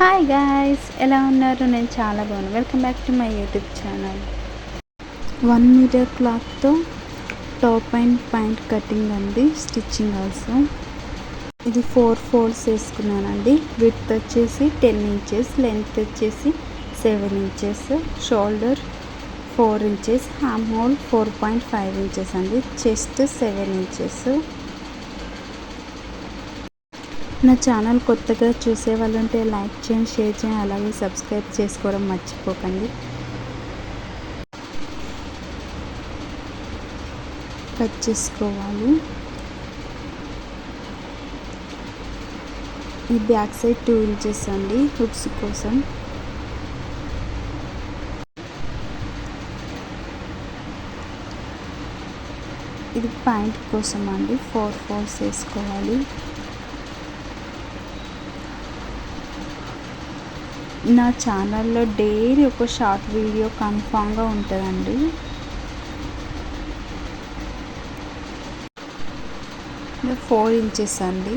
Hi guys, ఎలా ఉన్నారు? నేను చాలా బాగున్నాను. Welcome back to my YouTube channel. 1 metre క్లాత్తో టాప్ అండ్ ప్యాంట్ కటింగ్ అండి, స్టిచ్చింగ్ ఆల్సో. ఇది 4 ఫోల్డ్స్ వేసుకున్నానండి. విడ్త్ వచ్చేసి 10 ఇంచెస్, లెంత్ వచ్చేసి 7 ఇంచెస్, షోల్డర్ 4 ఇంచెస్, హామ్ హోల్ 4.5 ఇంచెస్ అండి, చెస్ట్ 7 ఇంచెస్. నా ఛానల్ కొత్తగా చూసే వాళ్ళంటే లైక్ చేయండి, షేర్ చేయండి, అలాగే సబ్స్క్రైబ్ చేసుకోవడం మర్చిపోకండి. కట్ చేసుకోవాలి. ఈ బ్యాక్ సైడ్ 2 ఇంచెస్ అండి, హుక్స్ కోసం. ఇది ప్యాంట్ కోసం అండి, 4 ఫోల్డ్స్ వేసుకోవాలి. నా ఛానల్లో డైలీ ఒక షార్ట్ వీడియో కన్ఫామ్గా ఉంటుందండి. ఇది 4 ఇంచెస్ అండి.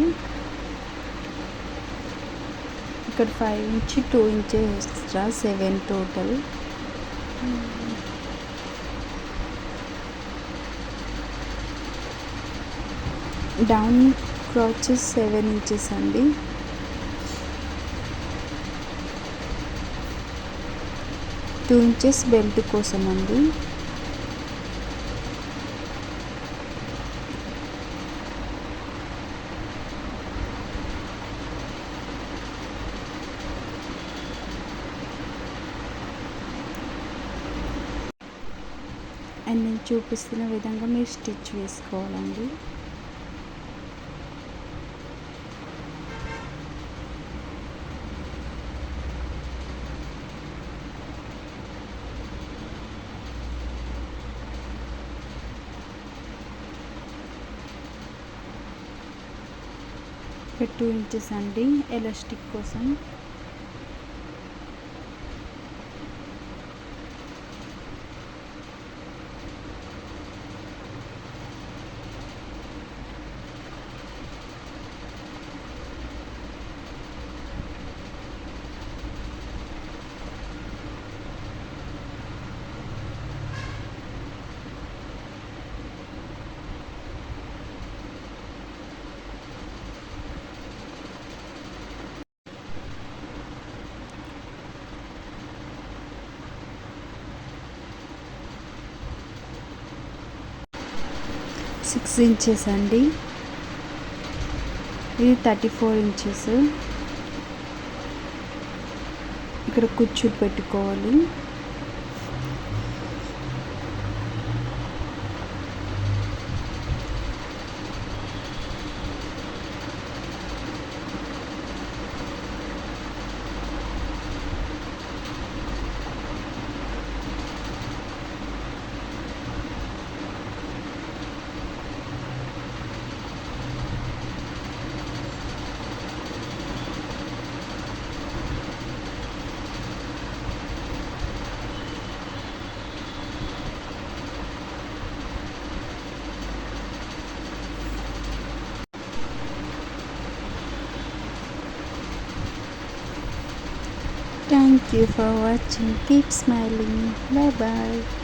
ఇక్కడ 5 inch 2 inches extra, 7 total. Down crotchets 7 inches అండి. టూ ఇంచెస్ బెల్ట్ కోసం అండి. అండ్ నేను చూపిస్తున్న విధంగా మీరు స్టిచ్ వేసుకోవాలండి. ఇక్కడ 2 ఇంచెస్ అండి, ఎలాస్టిక్ కోసం. సిక్స్ ఇంచెస్ అండి, ఇది 34 ఇంచెస్. ఇక్కడ కుచ్చులు పెట్టుకోవాలి. Thank you for watching. Keep smiling. Bye bye.